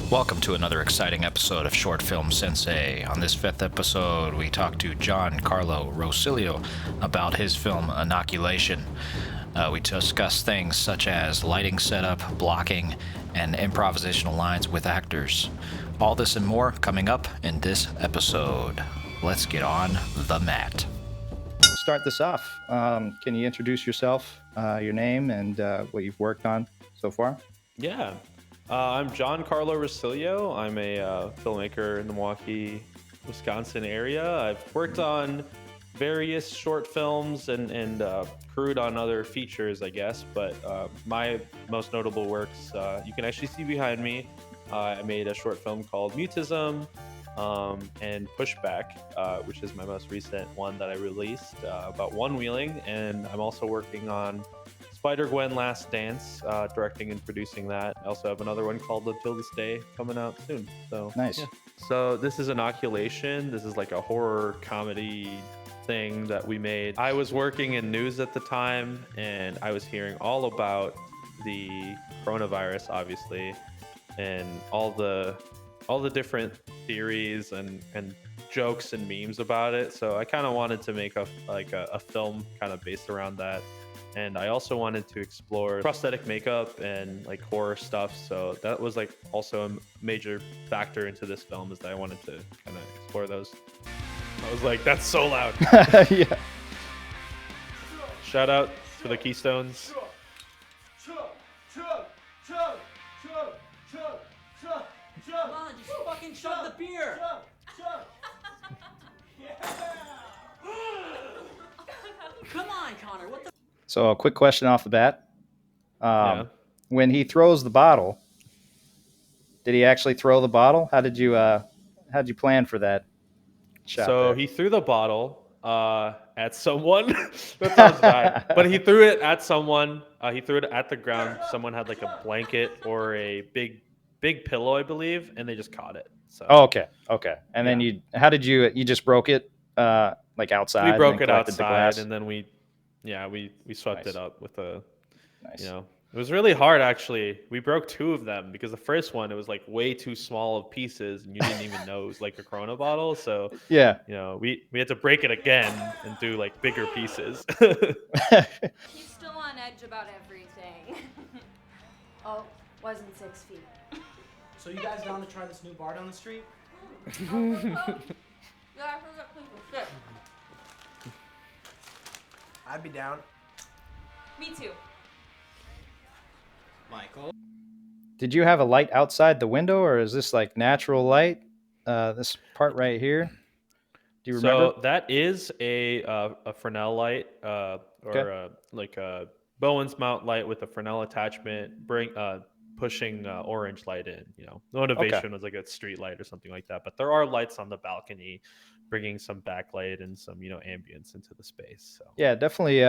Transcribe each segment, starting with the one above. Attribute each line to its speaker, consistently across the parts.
Speaker 1: Welcome to another exciting episode of Short Film Sensei. On this fifth episode, we talk to John Carlo Rosillo about his film Inoculation. We discuss things such as lighting setup, blocking, and improvisational lines with actors. All this and more coming up in this episode. Let's get on the mat. Start this off. Can you introduce yourself, your name, and what you've worked on so far?
Speaker 2: Yeah. I'm John Carlo Rosillo. I'm a filmmaker in the Milwaukee, Wisconsin area. I've worked on various short films and crewed on other features, I guess. But my most notable works, you can actually see behind me. I made a short film called Mutism and Pushback, which is my most recent one that I released about one-wheeling. And I'm also working on Spider-Gwen Last Dance, directing and producing that. I also have another one called Until This Day coming out soon. So
Speaker 1: Nice.
Speaker 2: yeah. So this is Inoculation. This is like a horror comedy thing that we made. I was working in news at the time, and I was hearing all about the coronavirus, obviously, and all the different theories and jokes and memes about it. So I kind of wanted to make a film kind of based around that. And I also wanted to explore prosthetic makeup and like horror stuff. So that was like also a major factor into this film, is that I wanted to kind of explore those. I was like, that's so loud.
Speaker 1: Yeah.
Speaker 2: Shout out to the Keystones.
Speaker 3: Come on, just fucking shove the beer. Come on, Connor. What the?
Speaker 1: So, a quick question off the bat.
Speaker 2: Yeah.
Speaker 1: When he throws the bottle, did he actually throw the bottle? How did you plan for that shot?
Speaker 2: So
Speaker 1: there?
Speaker 2: he threw the bottle at someone. That sounds bad, but he threw it at someone. He threw it at the ground. Someone had like a blanket or a big pillow, I believe, and they just caught it. So
Speaker 1: Oh, okay. And then
Speaker 2: Yeah.
Speaker 1: you just broke it like outside?
Speaker 2: We broke
Speaker 1: and
Speaker 2: it
Speaker 1: collected the
Speaker 2: outside,
Speaker 1: glass?
Speaker 2: and then we swept
Speaker 1: Nice.
Speaker 2: it up with a,
Speaker 1: Nice.
Speaker 2: it was really hard actually. We broke two of them because the first one, it was like way too small of pieces, and you didn't even know it was like a Corona bottle. So
Speaker 1: Yeah.
Speaker 2: we had to break it again and do like bigger pieces.
Speaker 4: He's still on edge about everything. Oh, wasn't 6 feet.
Speaker 5: So you guys down to try this new bar down the street?
Speaker 4: Yeah, I heard that place was sick.
Speaker 5: I'd be down.
Speaker 4: Me too.
Speaker 5: Michael?
Speaker 1: Did you have a light outside the window, or is this like natural light? This part right here. Do you remember?
Speaker 2: So that is a Fresnel light, or
Speaker 1: Okay.
Speaker 2: like a Bowen's mount light with a Fresnel attachment, pushing orange light in. The motivation was like a street light or something like that. But there are lights on the balcony, bringing some backlight and some ambience into the space. So
Speaker 1: Yeah, definitely.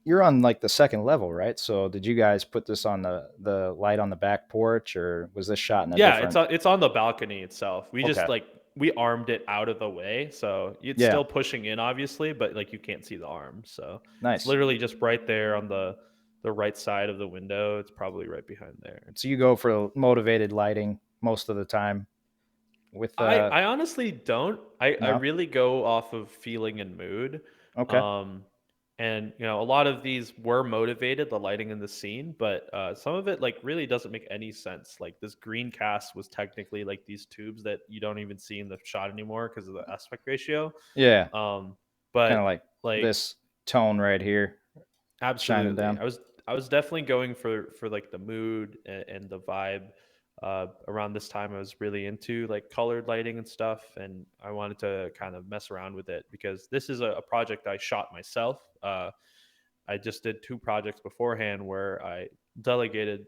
Speaker 1: You're on like the second level, right? So did you guys put this on the light on the back porch, or was this shot in a
Speaker 2: yeah,
Speaker 1: different?
Speaker 2: it's on the balcony itself. We just
Speaker 1: Okay.
Speaker 2: we armed it out of the way, so it's
Speaker 1: Yeah.
Speaker 2: still pushing in, obviously, but like you can't see the arm. So
Speaker 1: Nice.
Speaker 2: it's literally just right there on the right side of the window. It's probably right behind there.
Speaker 1: So you go for motivated lighting most of the time. With
Speaker 2: I honestly don't. I
Speaker 1: No?
Speaker 2: really go off of feeling and mood.
Speaker 1: Okay.
Speaker 2: And a lot of these were motivated, the lighting in the scene, but some of it like really doesn't make any sense. Like this green cast was technically like these tubes that you don't even see in the shot anymore because of the aspect ratio.
Speaker 1: Yeah.
Speaker 2: But
Speaker 1: Kind of like this tone right here.
Speaker 2: absolutely,
Speaker 1: down.
Speaker 2: I was definitely going for like the mood and the vibe. Around this time, I was really into like colored lighting and stuff, and I wanted to kind of mess around with it because this is a project I shot myself. I just did two projects beforehand where I delegated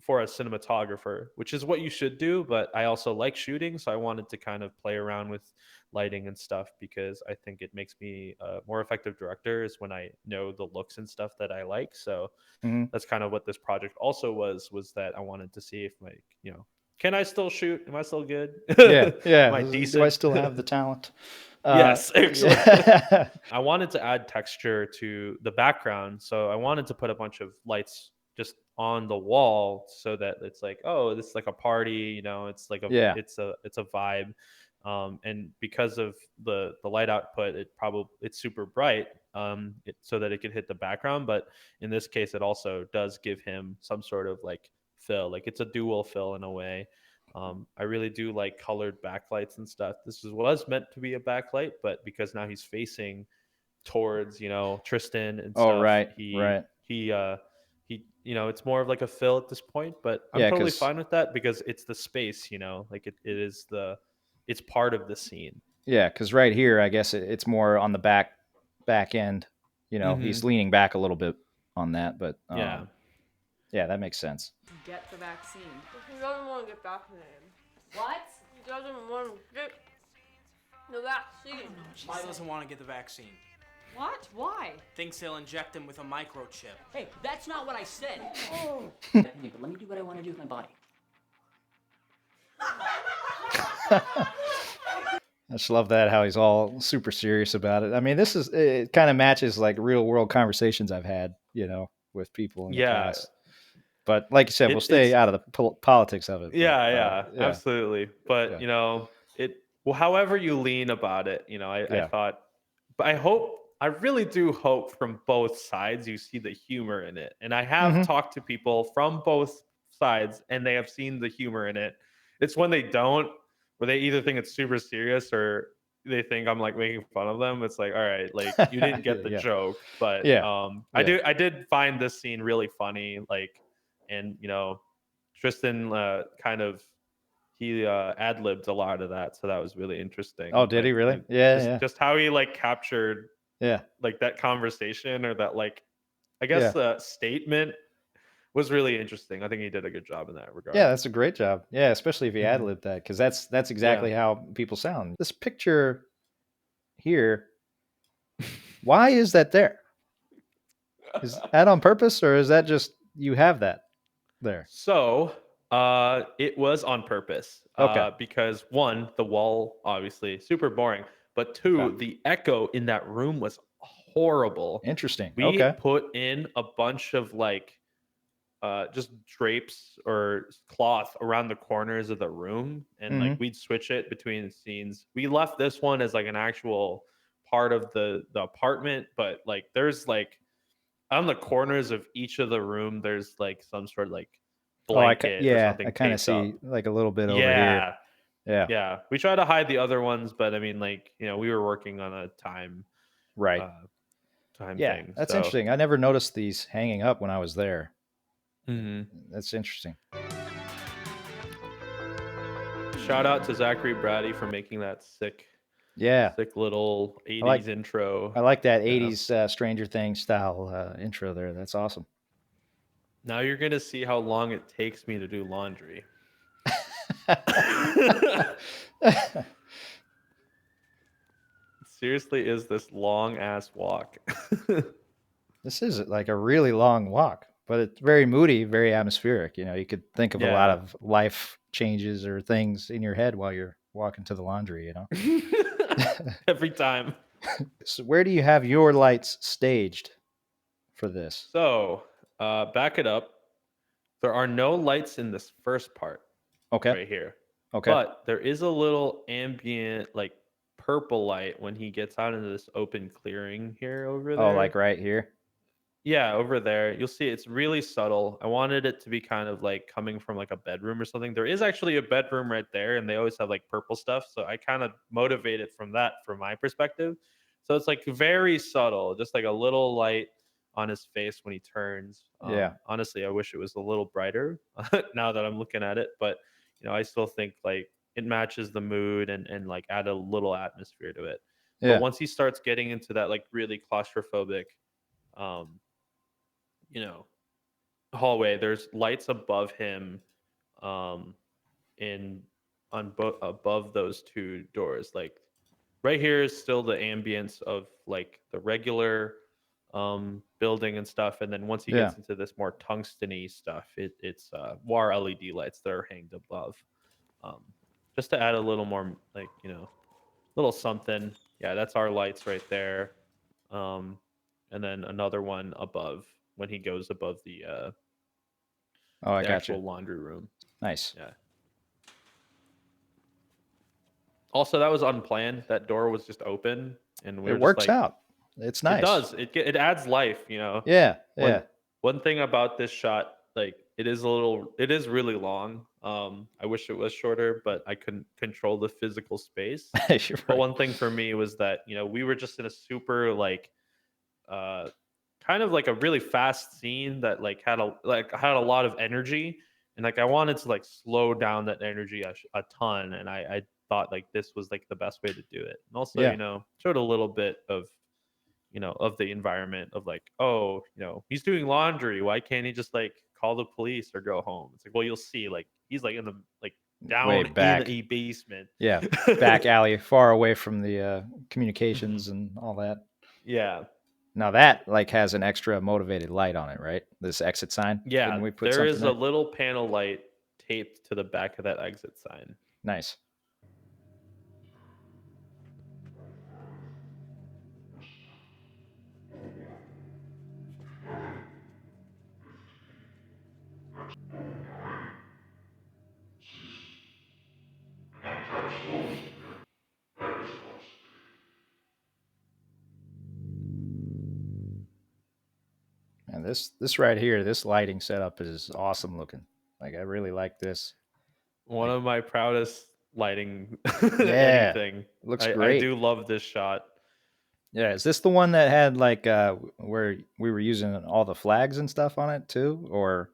Speaker 2: for a cinematographer, which is what you should do. But I also like shooting, so I wanted to kind of play around with lighting and stuff because I think it makes me a more effective director is when I know the looks and stuff that I like. So
Speaker 1: hmm
Speaker 2: that's kind of what this project also was that I wanted to see if like can I still shoot? Am I still good?
Speaker 1: Yeah.
Speaker 2: Am I
Speaker 1: Do I
Speaker 2: decent?
Speaker 1: still have the talent?
Speaker 2: Yes, excellent.
Speaker 1: Yeah.
Speaker 2: I wanted to add texture to the background, so I wanted to put a bunch of lights just on the wall so that it's like, oh, this is like a party, it's like
Speaker 1: Yeah.
Speaker 2: it's a vibe. And because of the light output, it's super bright, so that it could hit the background. But in this case, it also does give him some sort of like fill, like it's a dual fill in a way. I really do like colored backlights and stuff. Was meant to be a backlight, but because now he's facing towards Tristan and
Speaker 1: Oh,
Speaker 2: stuff,
Speaker 1: right, right.
Speaker 2: he it's more of like a fill at this point. But I'm
Speaker 1: Yeah,
Speaker 2: totally
Speaker 1: because
Speaker 2: fine with that because it's the space, like it's part of the scene.
Speaker 1: right here, I guess it's more on the back end. He's
Speaker 2: Hmm.
Speaker 1: leaning back a little bit on that, but
Speaker 2: Yeah.
Speaker 1: yeah, that makes sense.
Speaker 4: Get the vaccine.
Speaker 6: He doesn't want to get vaccinated.
Speaker 4: What?
Speaker 6: He doesn't want to get the vaccine.
Speaker 5: Why doesn't want to get the vaccine?
Speaker 4: What? Why?
Speaker 5: Thinks they'll inject him with a microchip.
Speaker 3: Hey, that's not what I said. But let me do what I want to do with my body.
Speaker 1: I just love that how he's all super serious about it. I mean, it kind of matches like real world conversations I've had, with people in the
Speaker 2: Yeah.
Speaker 1: past. But like you said, we'll stay out of the politics of it.
Speaker 2: Yeah,
Speaker 1: But,
Speaker 2: absolutely. But
Speaker 1: Yeah.
Speaker 2: however you lean about it, I
Speaker 1: Yeah.
Speaker 2: thought, but I really do hope from both sides you see the humor in it. And I have
Speaker 1: Mhm.
Speaker 2: talked to people from both sides, and they have seen the humor in it. It's when they don't, where they either think it's super serious or they think I'm like making fun of them. It's like, all right, like you didn't get the
Speaker 1: Yeah.
Speaker 2: joke. But
Speaker 1: Yeah. Yeah.
Speaker 2: I did find this scene really funny. Like, and Tristan kind of he ad libbed a lot of that, so that was really interesting.
Speaker 1: Oh, did he
Speaker 2: Like,
Speaker 1: really? Yeah. Yeah.
Speaker 2: just how he like captured
Speaker 1: Yeah.
Speaker 2: like that conversation, or that, like, I
Speaker 1: Yeah.
Speaker 2: guess statement was really interesting. I think he did a good job in that regard.
Speaker 1: Yeah, that's a great job. Yeah, especially if you ad
Speaker 2: Mhm.
Speaker 1: lib that, because that's
Speaker 2: Yeah.
Speaker 1: exactly how people sound. This picture here, why is that there? Is that on purpose, or is that just you have that there?
Speaker 2: So, it was on purpose.
Speaker 1: Okay.
Speaker 2: Because one, the wall obviously super boring, but
Speaker 1: Okay.
Speaker 2: two, the echo in that room was horrible.
Speaker 1: Interesting.
Speaker 2: We
Speaker 1: Okay.
Speaker 2: put in a bunch of like just drapes or cloth around the corners of the room, and like
Speaker 1: Hmm.
Speaker 2: we'd switch it between scenes. We left this one as like an actual part of the apartment, but like there's like on the corners of each of the room there's like some sort of like
Speaker 1: Oh,
Speaker 2: blanket or
Speaker 1: yeah, I
Speaker 2: something
Speaker 1: kind of
Speaker 2: taped up.
Speaker 1: see like a little bit over here.
Speaker 2: Yeah.
Speaker 1: Yeah.
Speaker 2: Yeah, we try to hide the other ones, but I mean, like, we were working on a
Speaker 1: Right.
Speaker 2: uh time
Speaker 1: Yeah,
Speaker 2: thing,
Speaker 1: that's
Speaker 2: so.
Speaker 1: interesting. I never noticed these hanging up when I was there.
Speaker 2: Mhm.
Speaker 1: That's interesting.
Speaker 2: Shout out to Zachary Brady for making that
Speaker 1: Yeah,
Speaker 2: sick little
Speaker 1: I like
Speaker 2: 80s intro.
Speaker 1: I like that
Speaker 2: Yeah.
Speaker 1: '80s Stranger Things style intro there. That's awesome.
Speaker 2: Now you're gonna see how long it takes me to do laundry. Seriously, is this long ass walk?
Speaker 1: This is like a really long walk, but it's very moody, very atmospheric. You could think of a lot
Speaker 2: Yeah.
Speaker 1: of life changes or things in your head while you're walking to the laundry.
Speaker 2: Every time.
Speaker 1: So where do you have your lights staged for this?
Speaker 2: So, back it up. There are no lights in this first part
Speaker 1: Okay.
Speaker 2: right here,
Speaker 1: Okay.
Speaker 2: but there is a little ambient, like, purple light when he gets out into this open clearing here over
Speaker 1: Oh, like
Speaker 2: there.
Speaker 1: right here.
Speaker 2: Yeah, over there. You'll see it's really subtle. I wanted it to be kind of like coming from like a bedroom or something. There is actually a bedroom right there, and they always have like purple stuff. So I kind of motivated from that from my perspective. So it's like very subtle, just like a little light on his face when he turns.
Speaker 1: Yeah.
Speaker 2: Honestly, I wish it was a little brighter now that I'm looking at it, but I still think like it matches the mood and like add a little atmosphere to it. But
Speaker 1: Yeah.
Speaker 2: once he starts getting into that like really claustrophobic um you know hallway, there's lights above him, um in on above those two doors. Like right here is still the ambience of like the regular building and stuff, and then once he
Speaker 1: Yeah.
Speaker 2: gets into this more tungsten-y stuff, it's war LED lights that are hanged above, um just to add a little more, like, little something. Yeah, that's our lights right there. um and then another one above when he goes above
Speaker 1: Oh, I
Speaker 2: the
Speaker 1: got you.
Speaker 2: actual laundry room.
Speaker 1: Nice.
Speaker 2: Yeah. Also, that was unplanned. That door was just open, and we
Speaker 1: It
Speaker 2: were just
Speaker 1: works
Speaker 2: like,
Speaker 1: out. It's
Speaker 2: it
Speaker 1: nice.
Speaker 2: does. It adds life,
Speaker 1: Yeah,
Speaker 2: One
Speaker 1: yeah.
Speaker 2: one thing about this shot, like it is really long. I wish it was shorter, but I couldn't control the physical space.
Speaker 1: You're
Speaker 2: But
Speaker 1: right.
Speaker 2: one thing for me was that, we were just in a super like uh kind of like a really fast scene that had a lot of energy, and like I wanted to like slow down that energy a ton, and I thought like this was like the best way to do it. And also,
Speaker 1: Yeah.
Speaker 2: showed a little bit of of the environment of like, oh, he's doing laundry. Why can't he just like call the police or go home? It's like, well, you'll see, like he's like in the like
Speaker 1: Way
Speaker 2: down in
Speaker 1: back.
Speaker 2: a basement.
Speaker 1: Yeah. Back alley, far away from the
Speaker 2: Mhm.
Speaker 1: communications and all that.
Speaker 2: Yeah.
Speaker 1: Now that like has an extra motivated light on it, right? This exit sign. Didn't
Speaker 2: Yeah.
Speaker 1: we put
Speaker 2: There
Speaker 1: something
Speaker 2: is a
Speaker 1: there?
Speaker 2: little panel light taped to the back of that exit sign.
Speaker 1: Nice. And this right here, this lighting setup is awesome looking. Like I really like this.
Speaker 2: One
Speaker 1: Like
Speaker 2: of my proudest lighting
Speaker 1: yeah,
Speaker 2: anything.
Speaker 1: looks
Speaker 2: I
Speaker 1: great.
Speaker 2: do love this shot.
Speaker 1: Yeah, is this the one that had like where we were using all the flags and stuff on it too, or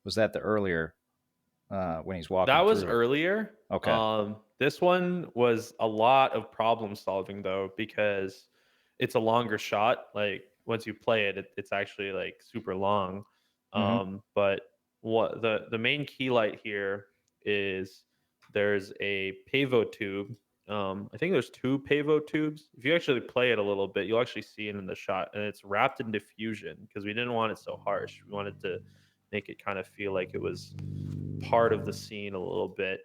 Speaker 1: was that the earlier when he's
Speaker 2: That
Speaker 1: walking
Speaker 2: was
Speaker 1: through?
Speaker 2: earlier.
Speaker 1: Okay.
Speaker 2: This one was a lot of problem solving though, because it's a longer shot. Like once you play it, it's actually like super long.
Speaker 1: Mm-hmm.
Speaker 2: But what the main key light here is there's a pavo tube. I think there's two pavo tubes. If you actually play it a little bit, you'll actually see it in the shot, and it's wrapped in diffusion because we didn't want it so harsh. We wanted to make it kind of feel like it was part of the scene a little bit,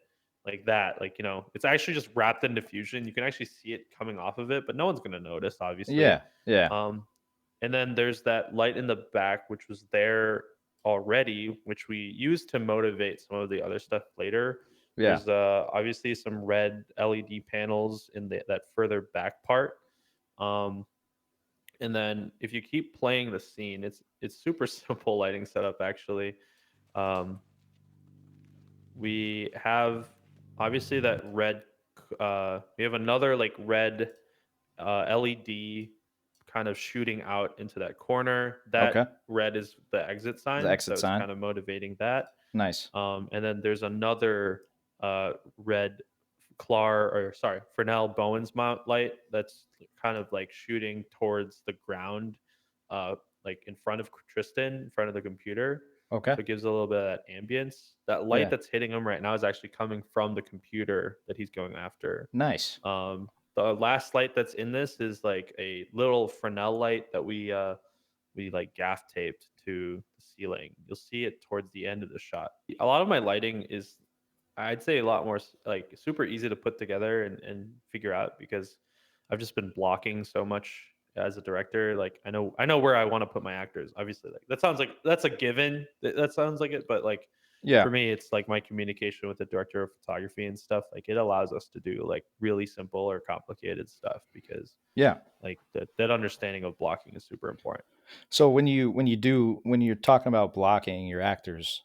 Speaker 2: like that. Like, it's actually just wrapped in diffusion. You can actually see it coming off of it, but no one's going to notice, obviously.
Speaker 1: Yeah. Yeah.
Speaker 2: Um, and then there's that light in the back, which was there already, which we used to motivate some of the other stuff later.
Speaker 1: Yeah.
Speaker 2: There's obviously some red LED panels in that further back part. Um, and then if you keep playing the scene, it's super simple lighting setup actually. Um, we have obviously that red. We have another like red LED kind of shooting out into that corner. That
Speaker 1: Okay.
Speaker 2: red is the exit
Speaker 1: The
Speaker 2: sign,
Speaker 1: exit
Speaker 2: so it's
Speaker 1: sign.
Speaker 2: kind of motivating that.
Speaker 1: Nice.
Speaker 2: And then there's another red Clar or sorry Fresnel Bowen's mount light that's kind of like shooting towards the ground, like in front of Tristan, in front of the computer.
Speaker 1: Okay.
Speaker 2: So it gives a little bit of that ambience. That light
Speaker 1: Yeah.
Speaker 2: that's hitting him right now is actually coming from the computer that he's going after.
Speaker 1: Nice.
Speaker 2: The last light that's in this is like a little Fresnel light that we like gaff taped to the ceiling. You'll see it towards the end of the shot. A lot of my lighting is, I'd say, a lot more like super easy to put together and figure out because I've just been blocking so much as a director. Like I know where I want to put my actors. Obviously, like that sounds like that's a given. That sounds like it, but like
Speaker 1: Yeah.
Speaker 2: for me, it's like my communication with the director of photography and stuff. Like it allows us to do like really simple or complicated stuff because
Speaker 1: Yeah.
Speaker 2: like that understanding of blocking is super important.
Speaker 1: So when you're talking about blocking your actors,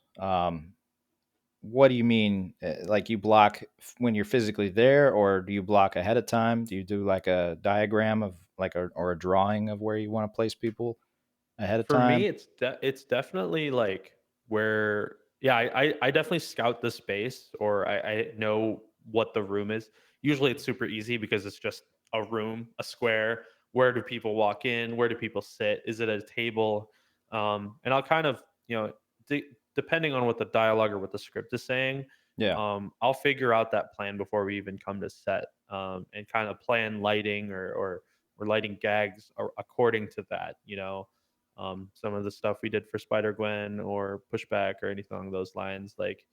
Speaker 1: what do you mean? Like you block when you're physically there, or do you block ahead of time? Do you do like a diagram of like or a drawing of where you want to place people ahead of
Speaker 2: For me,
Speaker 1: time?
Speaker 2: it's definitely like where yeah, I definitely scout the space or I know what the room is. Usually it's super easy because it's just a room, a square. Where do people walk in? Where do people sit? Is it a table? And I'll kind of, de- depending on what the dialogue or what the script is saying,
Speaker 1: Yeah.
Speaker 2: I'll figure out that plan before we even come to set, and kind of plan lighting or lighting gags according to that, some of the stuff we did for Spider Gwen or Pushback or anything along those lines. Like,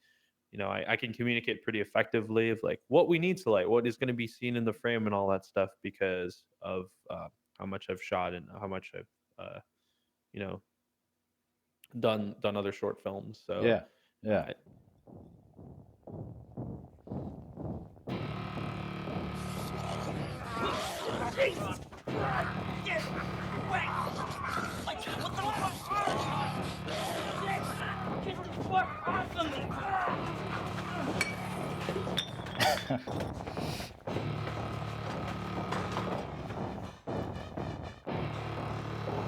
Speaker 2: I can communicate pretty effectively of like what we need to light, what is going to be seen in the frame, and all that stuff because of how much I've shot and how much I've, uh, you know, done other short films. So
Speaker 1: Yeah. Yeah.
Speaker 2: I-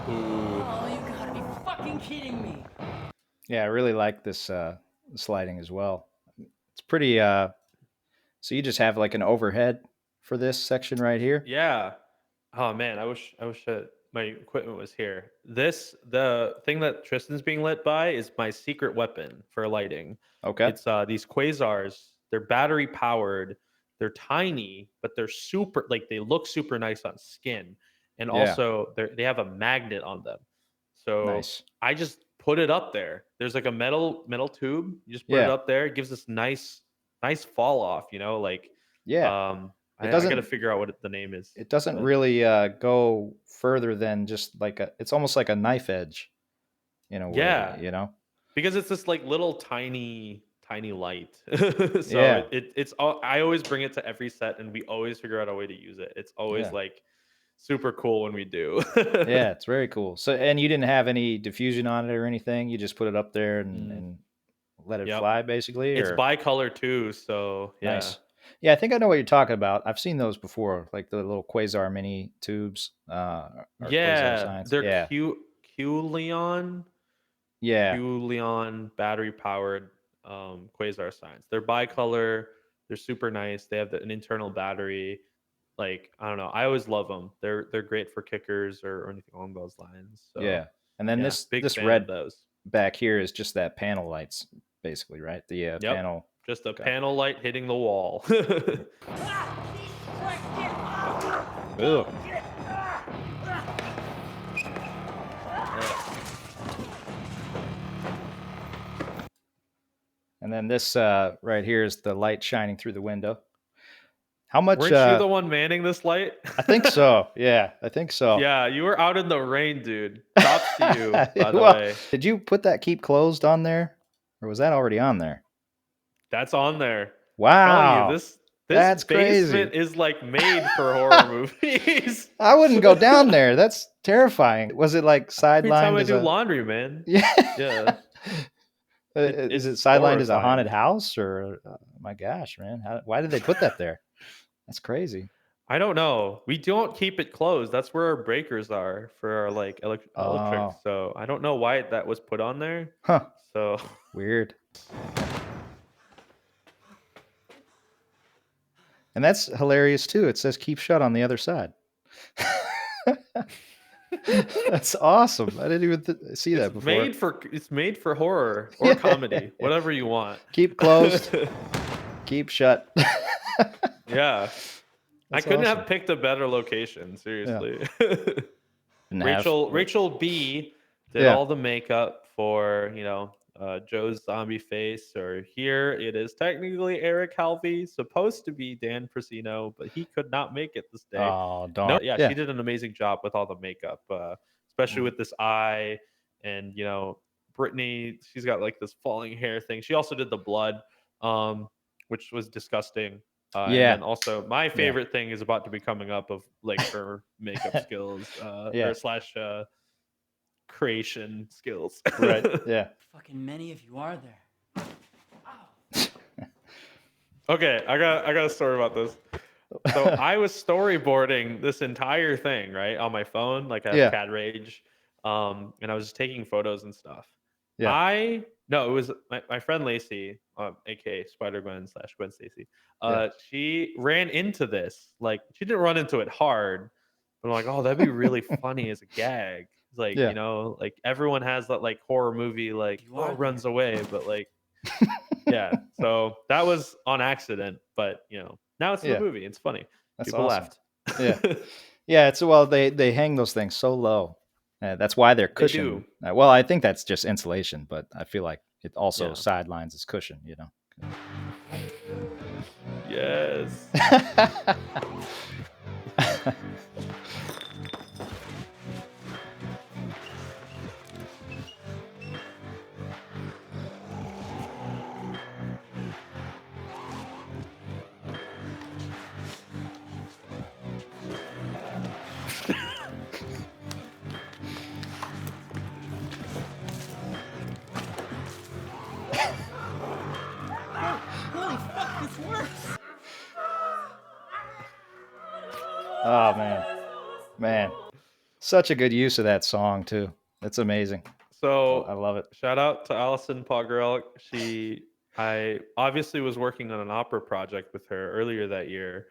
Speaker 2: Ooh.
Speaker 3: Oh, you gotta be fucking kidding me.
Speaker 1: Yeah, I really like this sliding as well. It's pretty so you just have like an overhead for this section right here.
Speaker 2: Yeah. Oh man, I wish that my equipment was here. The thing that Tristan's being lit by is my secret weapon for lighting.
Speaker 1: Okay.
Speaker 2: It's these quasars. They're battery powered. They're tiny, but they're super like they look super nice on skin. And
Speaker 1: Yeah.
Speaker 2: also they have a magnet on them. So
Speaker 1: Nice.
Speaker 2: I just put it up there. There's like a metal tube. You just put it
Speaker 1: Yeah.
Speaker 2: up there. It gives this nice fall off, like
Speaker 1: Yeah. It
Speaker 2: I got to
Speaker 1: doesn't
Speaker 2: figure out what the name is.
Speaker 1: it doesn't
Speaker 2: But
Speaker 1: really go further than just like it's almost like a knife edge in a way,
Speaker 2: yeah,
Speaker 1: you know?
Speaker 2: because it's this like little tiny light. So
Speaker 1: Yeah.
Speaker 2: it's all, I always bring it to every set, and we always figure out a way to use it. It's always
Speaker 1: Yeah.
Speaker 2: like super cool when we do.
Speaker 1: Yeah, it's very cool. So and you didn't have any diffusion on it or anything. You just put it up there and,
Speaker 2: Mm,
Speaker 1: and let it
Speaker 2: yep.
Speaker 1: fly basically
Speaker 2: It's
Speaker 1: or
Speaker 2: bicolor too, so yeah.
Speaker 1: nice. Yeah, I think I know what you're talking about. I've seen those before, like the little quasar mini tubes, or quasar
Speaker 2: Yeah,
Speaker 1: science.
Speaker 2: they're
Speaker 1: Yeah.
Speaker 2: Q-Leon
Speaker 1: Yeah.
Speaker 2: Q-Leon battery powered quasar science. They're bicolor. They're super nice. They have an internal battery. Like I don't know. I always love them. They're great for kickers or anything along those lines. So
Speaker 1: Yeah. And then
Speaker 2: yeah, big
Speaker 1: this
Speaker 2: fan of
Speaker 1: red
Speaker 2: those.
Speaker 1: back here is just that panel lights basically, right? The
Speaker 2: Yep,
Speaker 1: panel.
Speaker 2: just a
Speaker 1: Okay.
Speaker 2: panel light hitting the wall.
Speaker 1: Ooh. And then this right here is the light shining through the window. How much
Speaker 2: Weren't you the one manning this light?
Speaker 1: I think so. Yeah, I think so.
Speaker 2: Yeah, you were out in the rain, dude. Props to you, by the
Speaker 1: Well,
Speaker 2: way.
Speaker 1: did you put that keep closed on there? Or was that already on there?
Speaker 2: That's on there. Telling you,
Speaker 1: Wow.
Speaker 2: this
Speaker 1: That's
Speaker 2: basement
Speaker 1: crazy.
Speaker 2: is like made for horror movies.
Speaker 1: I wouldn't go down there. That's terrifying. Was it like
Speaker 2: Every time
Speaker 1: sidelined
Speaker 2: I
Speaker 1: as
Speaker 2: do
Speaker 1: a
Speaker 2: laundry, man.
Speaker 1: Yeah.
Speaker 2: Yeah,
Speaker 1: Is it
Speaker 2: it's
Speaker 1: sidelined as a haunted
Speaker 2: horrifying.
Speaker 1: house or my gosh, man. Why did they put that there? That's crazy.
Speaker 2: I don't know. We don't keep it closed. That's where our breakers are for our like electric.
Speaker 1: Oh.
Speaker 2: So I don't know why that was put on there.
Speaker 1: Huh.
Speaker 2: So
Speaker 1: Weird. And that's hilarious too. It says keep shut on the other side. That's awesome. I didn't even see that before.
Speaker 2: it's made for horror or comedy, whatever you want.
Speaker 1: Keep closed, keep shut.
Speaker 2: Yeah. I
Speaker 1: That's
Speaker 2: couldn't
Speaker 1: awesome.
Speaker 2: have picked a better location, seriously.
Speaker 1: Didn't have-
Speaker 2: Rachel B did
Speaker 1: Yeah.
Speaker 2: all the makeup for, Joe's zombie face, or here it is technically Eric Halvey, supposed to be Dan Prisino, but he could not make it this day.
Speaker 1: Oh, darn.
Speaker 2: No, yeah, she did an amazing job with all the makeup, especially
Speaker 1: Mm.
Speaker 2: with this eye, and Brittany, she's got like this falling hair thing. She also did the blood, which was disgusting. And
Speaker 1: Yeah.
Speaker 2: then also my favorite thing is about to be coming up of like her makeup skills,
Speaker 1: Yeah.
Speaker 2: or slash creation skills.
Speaker 1: Right. Yeah.
Speaker 3: Fucking many of you are there.
Speaker 2: Okay, I got a story about this. So I was storyboarding this entire thing, right, on my phone, like I have
Speaker 1: Yeah.
Speaker 2: CAD Rage, and I was just taking photos and stuff.
Speaker 1: Yeah.
Speaker 2: No, it was my friend Lacey, aka Spider Gwen / Gwen Stacy. She ran into this. Like she didn't run into it hard, but I'm like, oh, that'd be really funny as a gag. It's like
Speaker 1: Yeah.
Speaker 2: like everyone has that like horror movie like
Speaker 3: You are
Speaker 2: runs away, but like yeah. So that was on accident, but now it's in
Speaker 1: Yeah.
Speaker 2: the movie. It's funny.
Speaker 1: That's
Speaker 2: People
Speaker 1: awesome.
Speaker 2: laughed.
Speaker 1: Yeah. Yeah. It's well, they hang those things so low. That's why they're
Speaker 2: They
Speaker 1: cushioned.
Speaker 2: do.
Speaker 1: Well, I think that's just insulation, but I feel like it also
Speaker 2: Yeah.
Speaker 1: sidelines as cushion.
Speaker 2: Yes.
Speaker 1: Oh man, such a good use of that song too. It's amazing.
Speaker 2: So
Speaker 1: I love it.
Speaker 2: shout out to Alison Poggerell. I obviously was working on an opera project with her earlier that year.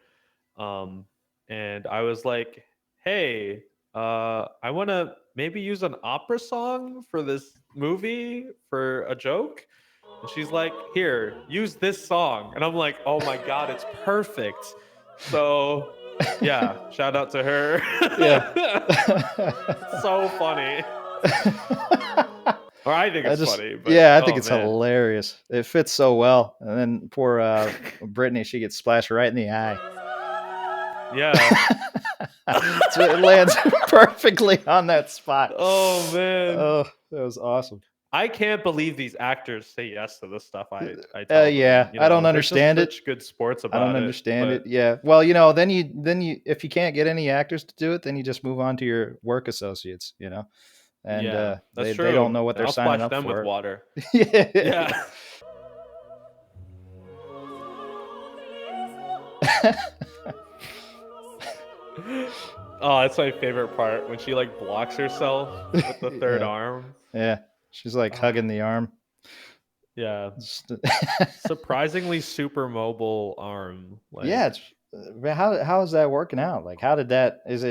Speaker 2: And I was like, hey, I want to maybe use an opera song for this movie for a joke. And she's like, here, use this song. And I'm like, oh my God, it's perfect. So yeah, shout out to her.
Speaker 1: Yeah.
Speaker 2: It's so funny. Or I think it's funny. But,
Speaker 1: I think
Speaker 2: oh,
Speaker 1: it's
Speaker 2: man.
Speaker 1: hilarious. It fits so well. And then poor Brittany, she gets splashed right in the eye.
Speaker 2: Yeah.
Speaker 1: So it lands perfectly on that spot.
Speaker 2: Oh man.
Speaker 1: Oh, that was awesome.
Speaker 2: I can't believe these actors say yes to this stuff. I tell them,
Speaker 1: Yeah,
Speaker 2: you
Speaker 1: I don't
Speaker 2: know, they're
Speaker 1: understand
Speaker 2: just
Speaker 1: it.
Speaker 2: such good sports about
Speaker 1: I don't
Speaker 2: it,
Speaker 1: understand
Speaker 2: but
Speaker 1: it. Yeah. Well, you know, then you if you can't get any actors to do it, then you just move on to your work associates, you know. And
Speaker 2: yeah, that's
Speaker 1: they
Speaker 2: true.
Speaker 1: don't know what
Speaker 2: And
Speaker 1: they're
Speaker 2: I'll
Speaker 1: signing
Speaker 2: splash
Speaker 1: up
Speaker 2: them
Speaker 1: for.
Speaker 2: with water.
Speaker 1: Yeah.
Speaker 2: Yeah. Oh, that's my favorite part when she like blocks herself with the third arm.
Speaker 1: Yeah. She's like hugging the arm.
Speaker 2: Yeah.
Speaker 1: Just-
Speaker 2: Surprisingly super mobile arm. Like,
Speaker 1: yeah, it's how is that working out? Like how is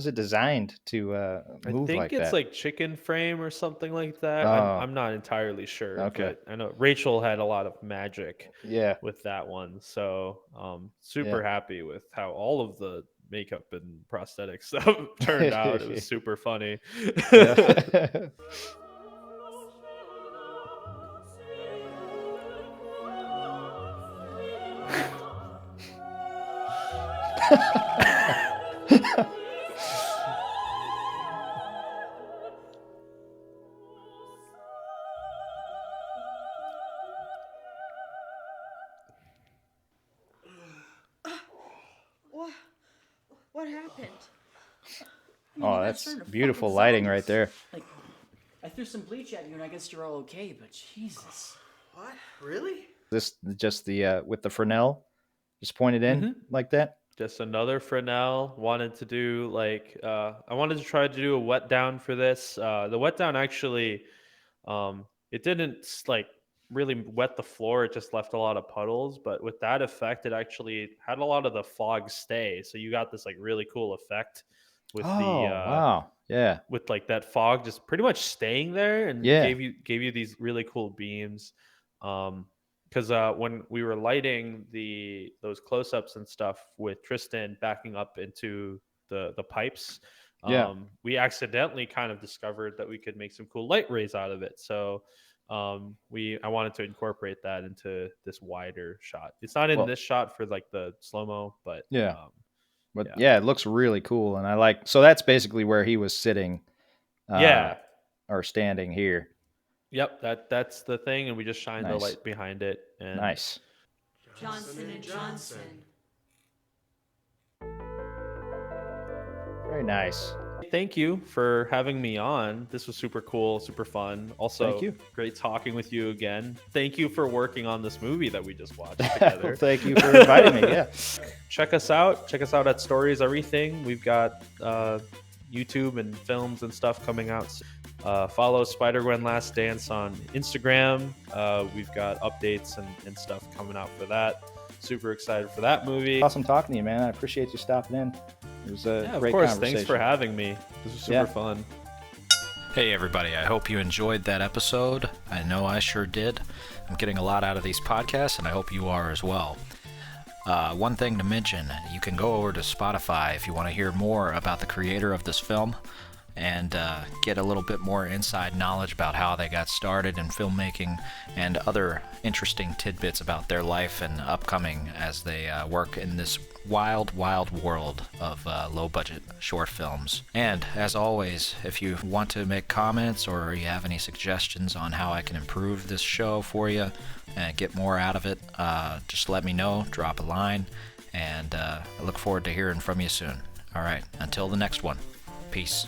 Speaker 1: it designed to
Speaker 2: I
Speaker 1: move
Speaker 2: think
Speaker 1: like
Speaker 2: it's
Speaker 1: that?
Speaker 2: like chicken frame or something like that.
Speaker 1: Oh,
Speaker 2: I'm not entirely sure,
Speaker 1: okay.
Speaker 2: but I know Rachel had a lot of magic
Speaker 1: Yeah.
Speaker 2: with that one. So
Speaker 1: Yeah.
Speaker 2: super happy with how all of the makeup and prosthetic stuff turned out. It was super funny.
Speaker 1: Yeah.
Speaker 7: What happened?
Speaker 1: Oh, that's beautiful lighting right there.
Speaker 3: Like, I threw some bleach at you, and I guess you're all okay. But Jesus.
Speaker 5: What? Really?
Speaker 1: This just the with the Fresnel, just pointed in like that.
Speaker 2: Just another Fresnel. Wanted to do like I wanted to try to do a wet down for this. The wet down actually it didn't like really wet the floor, it just left a lot of puddles, but with that effect it actually had a lot of the fog stay, so you got this like really cool effect with
Speaker 1: Oh, wow. Yeah.
Speaker 2: with like that fog just pretty much staying there, and
Speaker 1: Yeah.
Speaker 2: gave you these really cool beams. Because when we were lighting those close-ups and stuff with Tristan backing up into the pipes,
Speaker 1: Yeah.
Speaker 2: we accidentally kind of discovered that we could make some cool light rays out of it. So I wanted to incorporate that into this wider shot. It's not in
Speaker 1: Well,
Speaker 2: this shot for like the slow-mo, but
Speaker 1: yeah. But
Speaker 2: yeah.
Speaker 1: yeah, it looks really cool, and I like. So that's basically where he was sitting,
Speaker 2: Yeah.
Speaker 1: or standing here.
Speaker 2: Yep, that's the thing, and we just shined the
Speaker 1: Nice.
Speaker 2: light behind it. And
Speaker 1: Nice.
Speaker 4: Johnson and Johnson.
Speaker 1: Very nice.
Speaker 2: thank you for having me on. This was super cool, super fun. Also,
Speaker 1: Thank you.
Speaker 2: great talking with you again. Thank you for working on this movie that we just watched together.
Speaker 1: Thank you for inviting me. Yeah.
Speaker 2: Check us out. Check us out at Stories Everything. We've got YouTube and films and stuff coming out. Follow Spider-Gwen Last Dance on Instagram. We've got updates and stuff coming out for that. Super excited for that movie.
Speaker 1: Awesome talking to you, man. I appreciate you stopping in. It was a
Speaker 2: Yeah, of
Speaker 1: great
Speaker 2: course.
Speaker 1: conversation.
Speaker 2: Thanks for having me. This was super fun.
Speaker 1: Hey everybody, I hope you enjoyed that episode. I know I sure did. I'm getting a lot out of these podcasts, and I hope you are as well. One thing to mention, you can go over to Spotify if you want to hear more about the creator of this film and get a little bit more inside knowledge about how they got started in filmmaking and other interesting tidbits about their life and upcoming as they work in this wild world of low-budget short films. And as always, if you want to make comments or you have any suggestions on how I can improve this show for you and get more out of it, just let me know, drop a line, and I look forward to hearing from you soon. All right, until the next one. Peace.